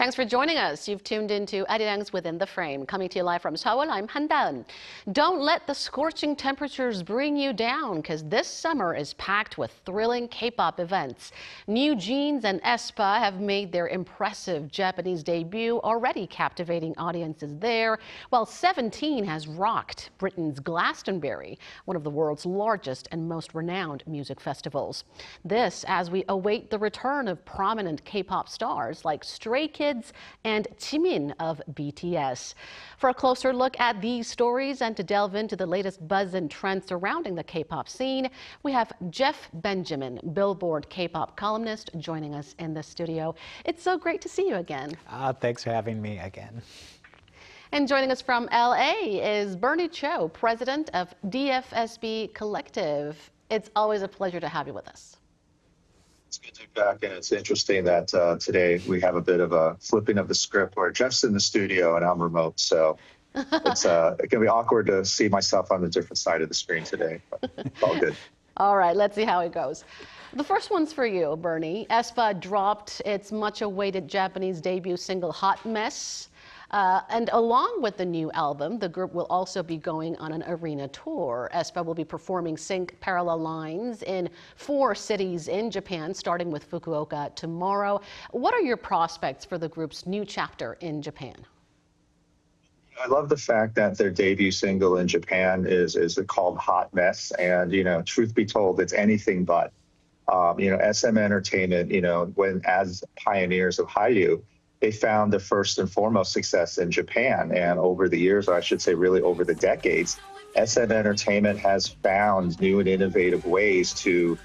Thanks for joining us. You've tuned into Arirang's Within the Frame. Coming to you live from Seoul, I'm Han Da-eun. Don't let the scorching temperatures bring you down, because this summer is packed with thrilling K-pop events. NewJeans and Aespa have made their impressive Japanese debut, already captivating audiences there, while 17 has rocked Britain's Glastonbury, one of the world's largest and most renowned music festivals. This as we await the return of prominent K-pop stars like Stray Kids and Jimin of BTS. For a closer look at these stories and to delve into the latest buzz and trends surrounding the K-pop scene, we have Jeff Benjamin, Billboard K-pop columnist, joining us in the studio. It's so great to see you again. Thanks for having me again. And joining us from LA is Bernie Cho, president of DFSB Kollective. It's always a pleasure to have you with us. It's good to be back, and it's interesting that today we have a bit of a flipping of the script where Jeff's in the studio and I'm remote, so it's going to be awkward to see myself on the different side of the screen today, but it's all good. All right, let's see how it goes. The first one's for you, Bernie. Aespa dropped its much-awaited Japanese debut single, Hot Mess. And along with the new album, the group will also be going on an arena tour. Aespa will be performing Sync Parallel Lines in 4 cities in Japan, starting with Fukuoka tomorrow. What are your prospects for the group's new chapter in Japan? I love the fact that their debut single in Japan is called Hot Mess. And, truth be told, it's anything but. SM Entertainment, when as pioneers of Hallyu, they found the first and foremost success in Japan. And over the years, or I should say really over the decades, SM Entertainment has found new and innovative ways to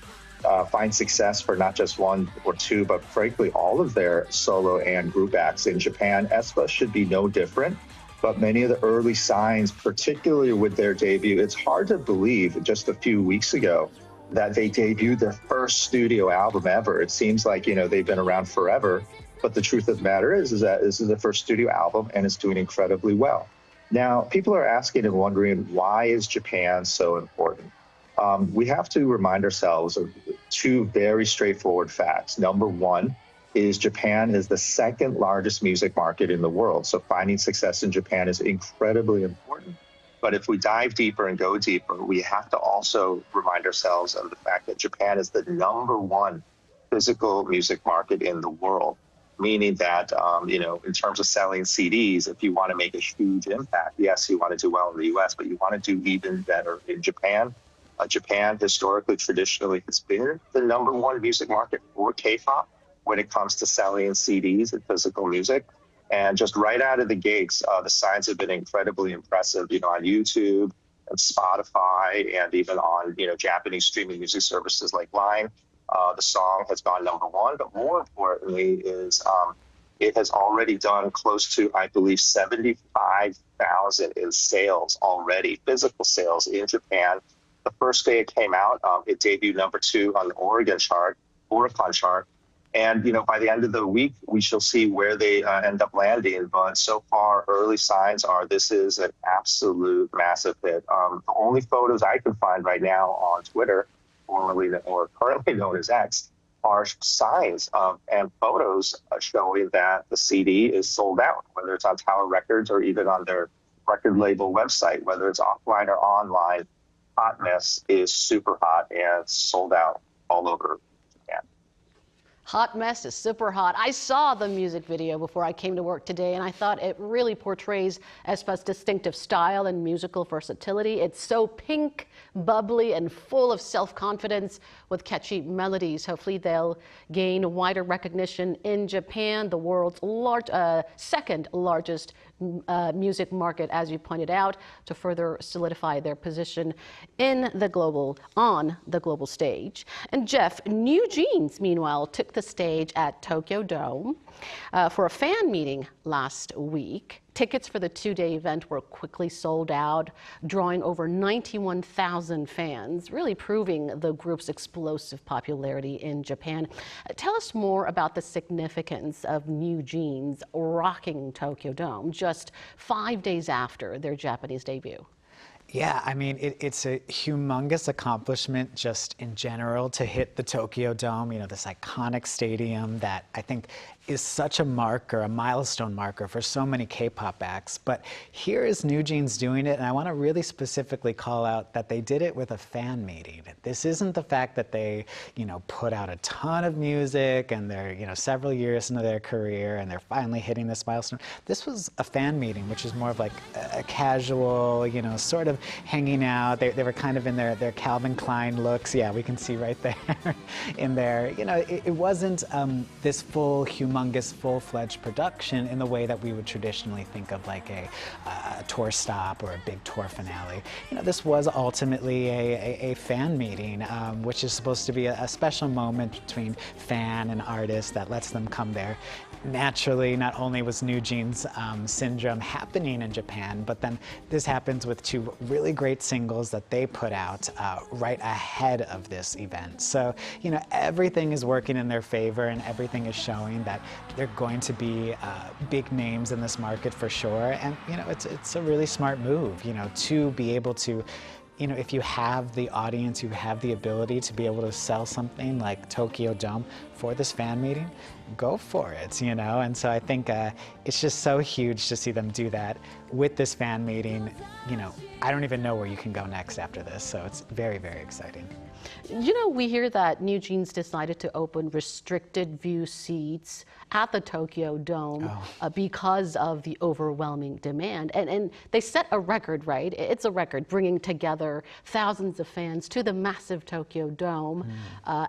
find success for not just 1 or 2, but frankly, all of their solo and group acts in Japan. Aespa should be no different. But many of the early signs, particularly with their debut, it's hard to believe just a few weeks ago that they debuted their first studio album ever. It seems like, they've been around forever. But the truth of the matter is that this is the first studio album and it's doing incredibly well. Now, people are asking and wondering, why is Japan so important? We have to remind ourselves of 2 very straightforward facts. Number 1 is Japan is the 2nd largest music market in the world. So finding success in Japan is incredibly important. But if we dive deeper and go deeper, we have to also remind ourselves of the fact that Japan is the number 1 physical music market in the world. Meaning that, in terms of selling CDs, if you want to make a huge impact, yes, you want to do well in the U.S., but you want to do even better in Japan. Japan historically, traditionally, has been the number 1 music market for K-pop when it comes to selling CDs and physical music. And just right out of the gates, the signs have been incredibly impressive, on YouTube and Spotify and even on, Japanese streaming music services like Line. The song has gone number 1, but more importantly is it has already done close to, I believe, 75,000 in sales already, physical sales in Japan. The first day it came out, it debuted number 2 on the Oricon chart. And, by the end of the week, we shall see where they end up landing. But so far, early signs are this is an absolute massive hit. The only photos I can find right now on Twitter, formerly or currently known as X, are signs and photos showing that the CD is sold out, whether it's on Tower Records or even on their record label website, whether it's offline or online. Hot Mess is super hot and sold out all over Japan. Hot Mess is super hot. I saw the music video before I came to work today, and I thought it really portrays Aespa's distinctive style and musical versatility. It's so pink, bubbly, and full of self-confidence with catchy melodies. Hopefully they'll gain wider recognition in Japan, the world's 2nd largest music market, as you pointed out, to further solidify their position on the global stage. And Jeff, NewJeans, meanwhile, took the stage at Tokyo Dome for a fan meeting last week. Tickets for the 2-day event were quickly sold out, drawing over 91,000 fans, really proving the group's explosive popularity in Japan. Tell us more about the significance of NewJeans rocking Tokyo Dome just 5 days after their Japanese debut. Yeah, I mean, it's a humongous accomplishment just in general to hit the Tokyo Dome, this iconic stadium that I think is such a marker, a milestone marker for so many K-pop acts. But here is NewJeans doing it, and I want to really specifically call out that they did it with a fan meeting. This isn't the fact that they, put out a ton of music and they're, several years into their career and they're finally hitting this milestone. This was a fan meeting, which is more of like a casual, sort of hanging out. They were kind of in their Calvin Klein looks. Yeah, we can see right there in there. It wasn't this full, humongous, full-fledged production in the way that we would traditionally think of like a tour stop or a big tour finale. This was ultimately a fan meeting, which is supposed to be a special moment between fan and artist that lets them come there. Naturally, not only was NewJeans syndrome happening in Japan, but then this happens with two really great singles that they put out right ahead of this event. So, everything is working in their favor and everything is showing that they're going to be big names in this market for sure. And, it's a really smart move, to be able to if you have the audience, you have the ability to be able to sell something like Tokyo Dome for this fan meeting, go for it, And so I think it's just so huge to see them do that with this fan meeting. I don't even know where you can go next after this, so it's very, very exciting. We hear that NewJeans decided to open restricted view seats at the Tokyo Dome because of the overwhelming demand. And they set a record, right? It's a record, bringing together thousands of fans to the massive Tokyo Dome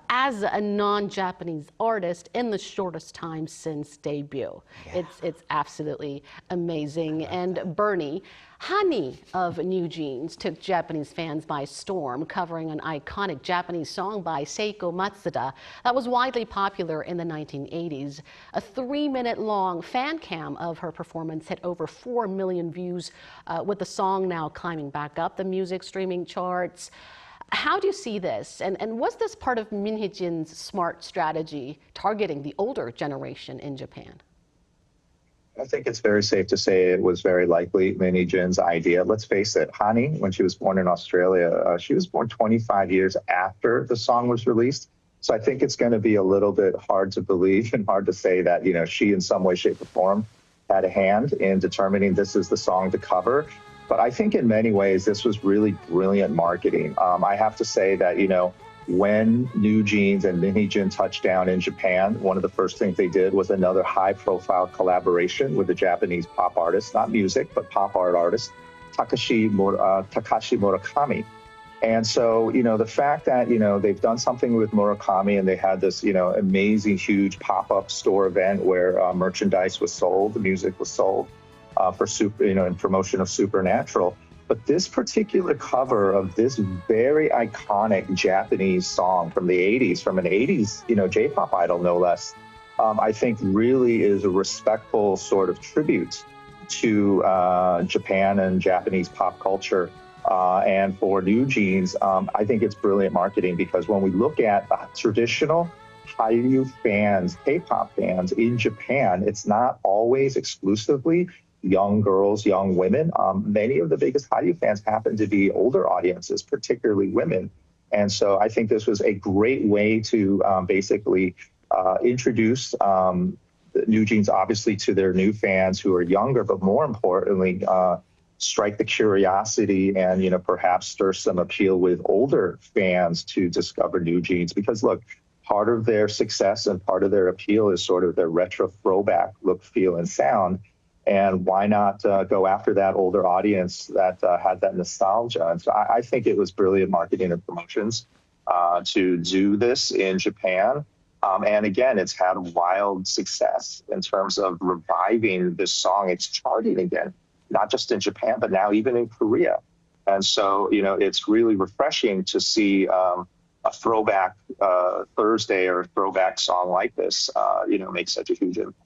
as a non-Japanese artist in the shortest time since debut. Yeah. It's absolutely amazing. And Bernie, Hani of NewJeans took Japanese fans by storm, covering an iconic Japanese song by Seiko Matsuda that was widely popular in the 1980s. A 3-minute-long fan cam of her performance hit over 4 million views, with the song now climbing back up the music streaming charts. How do you see this? And was this part of NewJeans' smart strategy targeting the older generation in Japan? I think it's very safe to say it was very likely NewJeans' idea. Let's face it, Hani, when she was born in Australia, she was born 25 years after the song was released. So I think it's going to be a little bit hard to believe and hard to say that, she in some way, shape, or form had a hand in determining this is the song to cover. But I think in many ways, this was really brilliant marketing. I have to say that, when NewJeans and NewJeans touched down in Japan, one of the first things they did was another high-profile collaboration with a Japanese pop artist, not music, but pop art artist, Takashi Murakami. And so, the fact that, they've done something with Murakami and they had this, amazing, huge pop-up store event where merchandise was sold, the music was sold for, in promotion of Supernatural. But this particular cover of this very iconic Japanese song from the 80s, from an 80s, J-pop idol, no less, I think really is a respectful sort of tribute to Japan and Japanese pop culture. And for NewJeans, I think it's brilliant marketing because when we look at traditional Hallyu fans, K-pop fans in Japan, it's not always exclusively young girls, young women. Many of the biggest Hallyu fans happen to be older audiences, particularly women. And so I think this was a great way to basically introduce NewJeans, obviously, to their new fans who are younger, but more importantly, strike the curiosity and, perhaps stir some appeal with older fans to discover NewJeans. Because, look, part of their success and part of their appeal is sort of their retro throwback look, feel, and sound. And why not go after that older audience that had that nostalgia? And so I think it was brilliant marketing and promotions to do this in Japan. And again, it's had wild success in terms of reviving this song. It's charting again, not just in Japan, but now even in Korea. And so, it's really refreshing to see a throwback Thursday or a throwback song like this, make such a huge impact.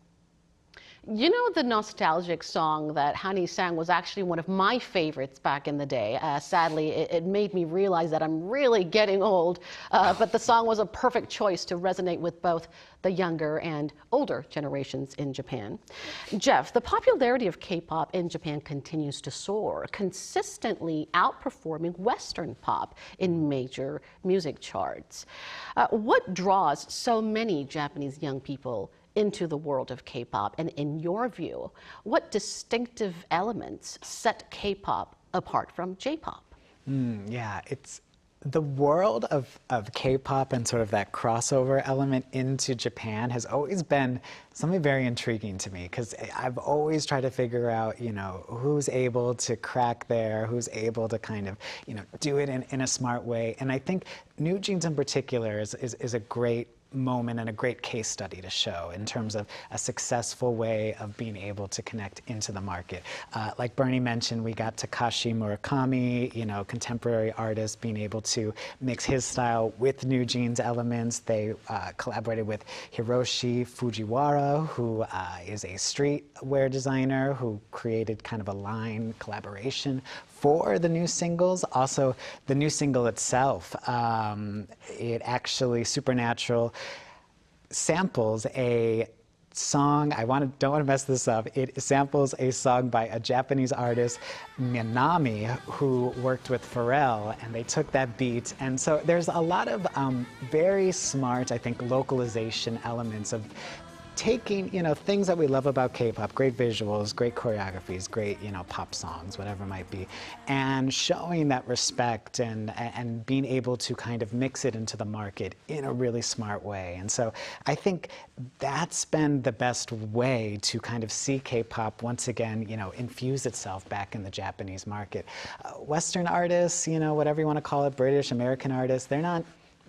The nostalgic song that Hani sang was actually one of my favorites back in the day. Sadly, it made me realize that I'm really getting old, but the song was a perfect choice to resonate with both the younger and older generations in Japan. Jeff, the popularity of K-pop in Japan continues to soar, consistently outperforming Western pop in major music charts. What draws so many Japanese young people into the world of K-pop. And in your view, what distinctive elements set K-pop apart from J-pop? Yeah, it's the world of K-pop and sort of that crossover element into Japan has always been something very intriguing to me, because I've always tried to figure out, you know, who's able to crack there, who's able to kind of, you know, do it in a smart way. And I think NewJeans in particular is a great moment and a great case study to show in terms of a successful way of being able to connect into the market. Like Bernie mentioned, we got Takashi Murakami, you know, contemporary artist, being able to mix his style with NewJeans elements. They collaborated with Hiroshi Fujiwara, who is a streetwear designer who created kind of a line collaboration for the new singles. Also, the new single itself, it actually, Supernatural, samples a song, don't want to mess this up, it samples a song by a Japanese artist, Minami, who worked with Pharrell, and they took that beat. And so there's a lot of very smart, I think, localization elements of taking, you know, things that we love about K-pop, great visuals, great choreographies, great, you know, pop songs, whatever it might be, and showing that respect and being able to kind of mix it into the market in a really smart way. And so I think that's been the best way to kind of see K-pop once again, you know, infuse itself back in the Japanese market. Western artists, you know, whatever you want to call it, British, American artists, they're not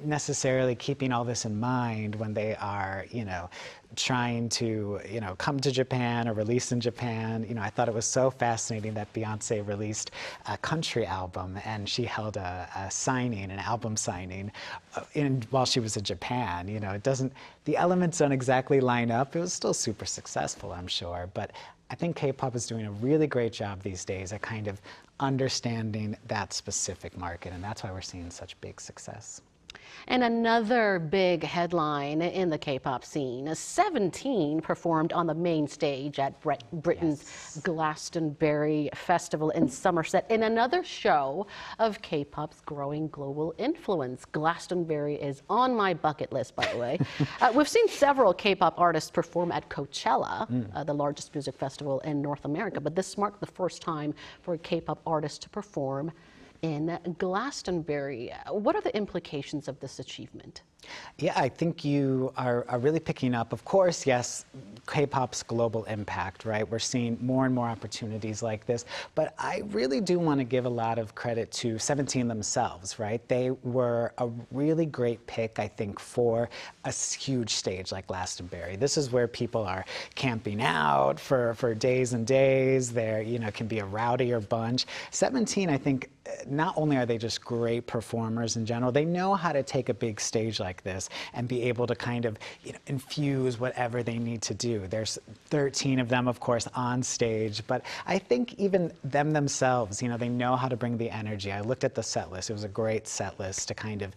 necessarily keeping all this in mind when they are, you know, trying to, you know, come to Japan or release in Japan. You know, I thought it was so fascinating that Beyonce released a country album, and she held a signing, an album signing, while she was in Japan. You know, it doesn't, the elements don't exactly line up. It was still super successful, I'm sure, but I think K-pop is doing a really great job these days at kind of understanding that specific market, and that's why we're seeing such big success. And another big headline in the K-pop scene, 17 performed on the main stage at Britain's Glastonbury Festival in Somerset in another show of K-pop's growing global influence. Glastonbury is on my bucket list, by the way. We've seen several K-pop artists perform at Coachella, the largest music festival in North America, but this marked the first time for a K-pop artist to perform in Glastonbury. What are the implications of this achievement? Yeah, I think you are really picking up, of course, yes, K-pop's global impact, right? We're seeing more and more opportunities like this, but I really do want to give a lot of credit to 17 themselves, right? They were a really great pick, I think, for a huge stage like Glastonbury. This is where people are camping out for days and days. There, you know, can be a rowdier bunch. 17, I think, not only are they just great performers in general, they know how to take a big stage like this and be able to kind of, you know, infuse whatever they need to do. There's 13 of them, of course, on stage, but I think even them themselves, you know, they know how to bring the energy. I looked at the set list. It was a great set list to kind of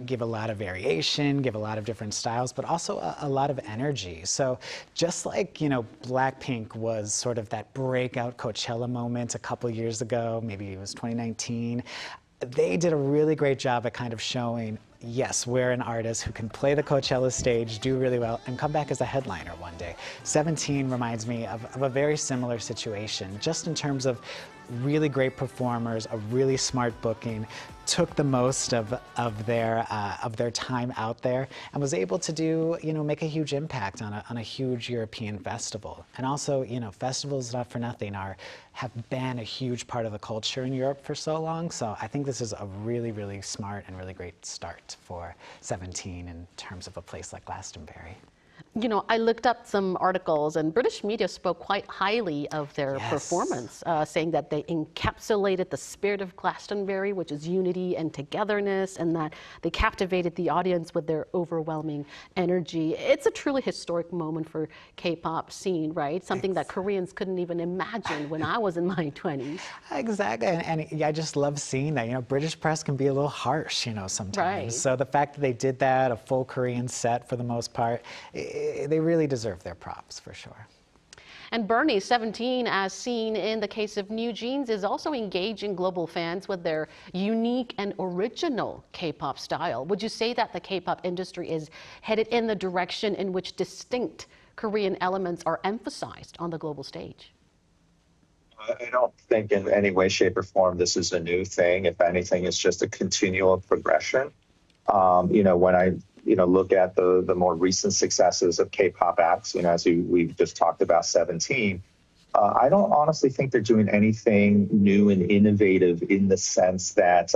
give a lot of variation, give a lot of different styles, but also a lot of energy. So just like, you know, Blackpink was sort of that breakout Coachella moment a couple years ago, maybe it was 2019, they did a really great job at kind of showing, yes, we're an artist who can play the Coachella stage, do really well, and come back as a headliner one day. 17 reminds me of a very similar situation, just in terms of really great performers, a really smart booking, took the most of their time out there, and was able to do, you know, make a huge impact on a huge European festival. And also, you know, festivals, not for nothing, have been a huge part of the culture in Europe for so long. So I think this is a really, really smart and really great start for 17 in terms of a place like Glastonbury. You know, I looked up some articles, and British media spoke quite highly of their performance, saying that they encapsulated the spirit of Glastonbury, which is unity and togetherness, and that they captivated the audience with their overwhelming energy. It's a truly historic moment for K-pop scene, right? Something that Koreans couldn't even imagine when I was in my 20s. Exactly, and I just love seeing that. You know, British press can be a little harsh, you know, sometimes. Right. So the fact that they did that, a full Korean set for the most part, they really deserve their props, for sure. And Bernie, 17, as seen in the case of NewJeans, is also engaging global fans with their unique and original K-pop style. Would you say that the K-pop industry is headed in the direction in which distinct Korean elements are emphasized on the global stage? I don't think in any way, shape, or form this is a new thing. If anything, it's just a continual progression. When I look at the more recent successes of K-pop acts, as we've just talked about 17, I don't honestly think they're doing anything new and innovative in the sense that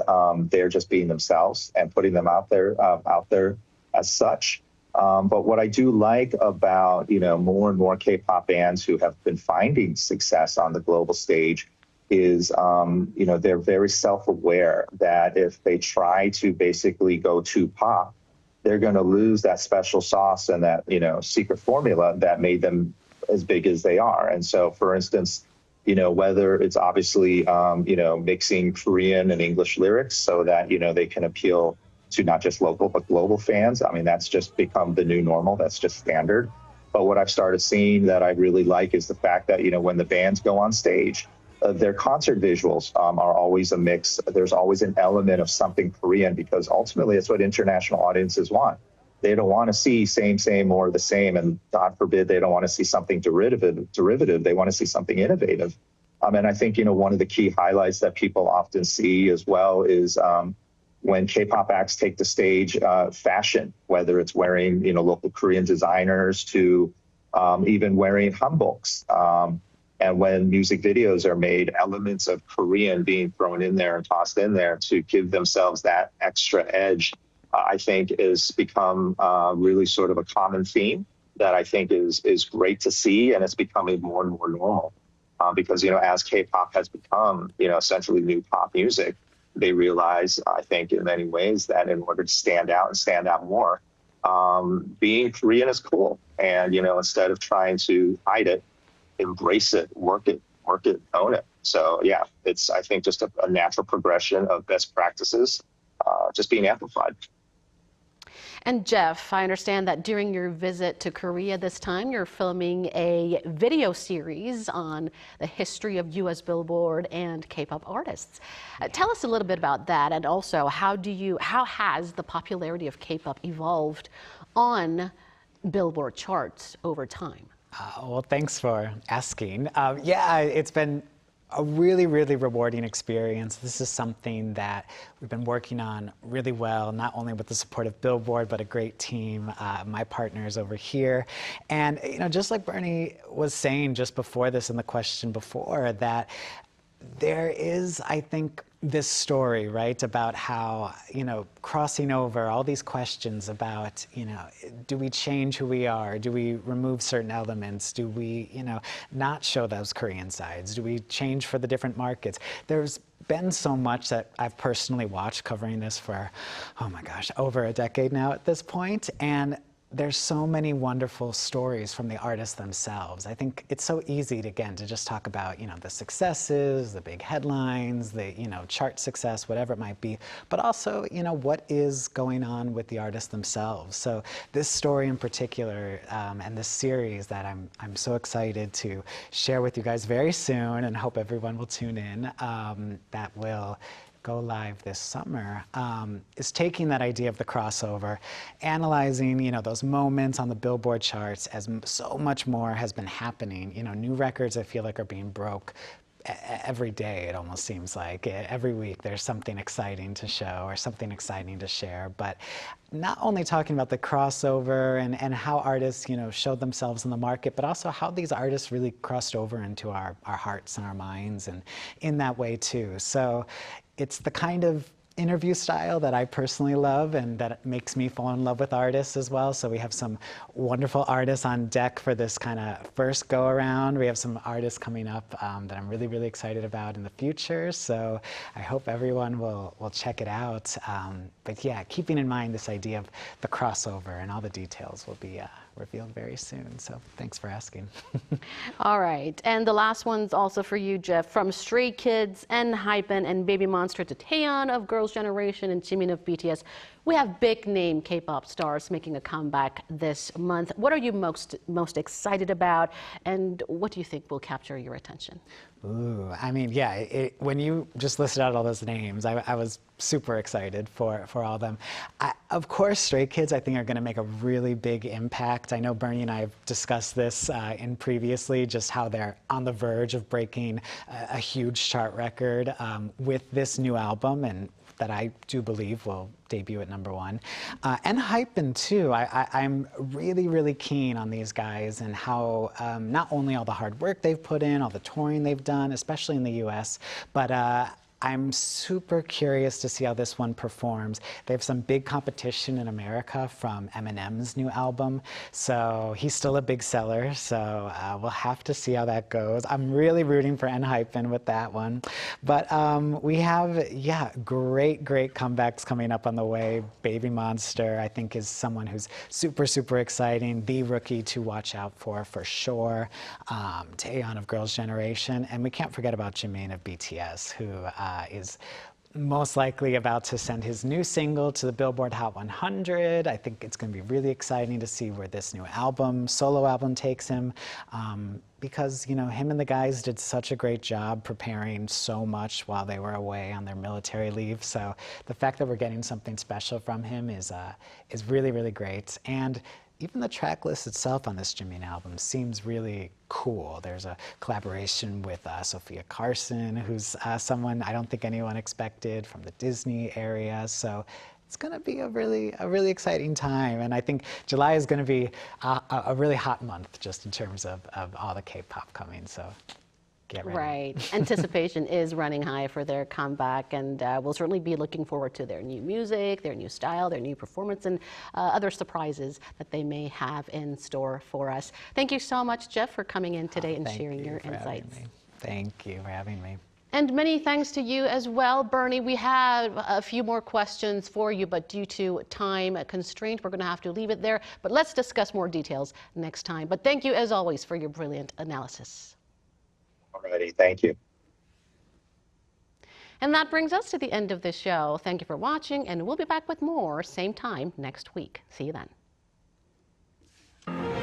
they're just being themselves and putting them out there as such. But what I do like about, more and more K-pop bands who have been finding success on the global stage is, they're very self-aware that if they try to basically go too pop, they're going to lose that special sauce and that, secret formula that made them as big as they are. And so, for instance, whether it's obviously, mixing Korean and English lyrics so that, they can appeal to not just local, but global fans. I mean, that's just become the new normal. That's just standard. But what I've started seeing that I really like is the fact that, when the bands go on stage, their concert visuals are always a mix. There's always an element of something Korean because ultimately it's what international audiences want. They don't want to see same, more the same. And God forbid, they don't want to see something derivative. They want to see something innovative. And I think, one of the key highlights that people often see as well is, when K-pop acts take the stage, fashion, whether it's wearing, local Korean designers to even wearing hanboks. And when music videos are made, elements of Korean being thrown in there and tossed in there to give themselves that extra edge, I think has become really sort of a common theme that I think is great to see. And it's becoming more and more normal because, as K-pop has become, essentially new pop music, they realize, I think, in many ways that in order to stand out and stand out more, being Korean is cool. And, instead of trying to hide it, embrace it, work it, own it. So, yeah, it's, I think, just a natural progression of best practices just being amplified. And Jeff, I understand that during your visit to Korea this time, you're filming a video series on the history of U.S. Billboard and K-pop artists. Tell us a little bit about that, and also how has the popularity of K-pop evolved on Billboard charts over time? Well, thanks for asking. Yeah, it's been a really, really rewarding experience. This is something that we've been working on really well, not only with the support of Billboard, but a great team, my partners over here. And, just like Bernie was saying just before this in the question before, that there is, I think, this story, right, about how, crossing over all these questions about, do we change who we are? Do we remove certain elements? Do we, not show those Korean sides? Do we change for the different markets? There's been so much that I've personally watched covering this for, oh my gosh, over a decade now at this point. And there's so many wonderful stories from the artists themselves. I think it's so easy to, again, to just talk about, the successes, the big headlines, the, chart success, whatever it might be, but also, what is going on with the artists themselves. So this story in particular, and this series that I'm so excited to share with you guys very soon, and hope everyone will tune in, that will go live this summer, is taking that idea of the crossover, analyzing, those moments on the Billboard charts as so much more has been happening. New records I feel like are being broke every day, it almost seems like. Every week there's something exciting to show or something exciting to share. But not only talking about the crossover and how artists, showed themselves in the market, but also how these artists really crossed over into our hearts and our minds, and in that way too. So it's the kind of interview style that I personally love, and that makes me fall in love with artists as well. So we have some wonderful artists on deck for this kind of first go around. We have some artists coming up that I'm really, really excited about in the future. So I hope everyone will check it out. But yeah, keeping in mind this idea of the crossover, and all the details will be revealed very soon. So thanks for asking. All right. And the last one's also for you, Jeff. From Stray Kids, ENHYPEN, and Baby Monster to Taeyeon of Girls' Generation and Jimin of BTS, We have big name K-pop stars making a comeback this month. What are you most excited about, and what do you think will capture your attention? Ooh, I mean, yeah, when you just listed out all those names, I was super excited for all of them. Of course, Stray Kids, I think, are going to make a really big impact. I know Bernie and I have discussed this in previously, just how they're on the verge of breaking a huge chart record with this new album, and that I do believe will debut at #1. And Hypen too. I'm really, really keen on these guys and how not only all the hard work they've put in, all the touring they've done, especially in the US, but I'm super curious to see how this one performs. They have some big competition in America from Eminem's new album, so he's still a big seller, so we'll have to see how that goes. I'm really rooting for Hypen with that one. But we have, yeah, great comebacks coming up on the way. Baby Monster, I think, is someone who's super, super exciting, the rookie to watch out for sure. Taeyeon of Girls' Generation, and we can't forget about Jimin of BTS, who is most likely about to send his new single to the Billboard Hot 100. I think it's going to be really exciting to see where this new solo album takes him, because, you know, him and the guys did such a great job preparing so much while they were away on their military leave. So the fact that we're getting something special from him is really, really great. And even the track list itself on this Jimin album seems really cool. There's a collaboration with Sophia Carson, who's someone I don't think anyone expected from the Disney area. So it's going to be a really exciting time. And I think July is going to be a really hot month just in terms of all the K-pop coming. So get ready. Right. Anticipation is running high for their comeback, and we'll certainly be looking forward to their new music, their new style, their new performance, and other surprises that they may have in store for us. Thank you so much, Jeff, for coming in today and sharing your insights. Thank you for having me. And many thanks to you as well, Bernie. We have a few more questions for you, but due to time constraint, we're going to have to leave it there. But let's discuss more details next time. But thank you, as always, for your brilliant analysis. Alrighty, thank you. And that brings us to the end of this show. Thank you for watching, and we'll be back with more same time next week. See you then.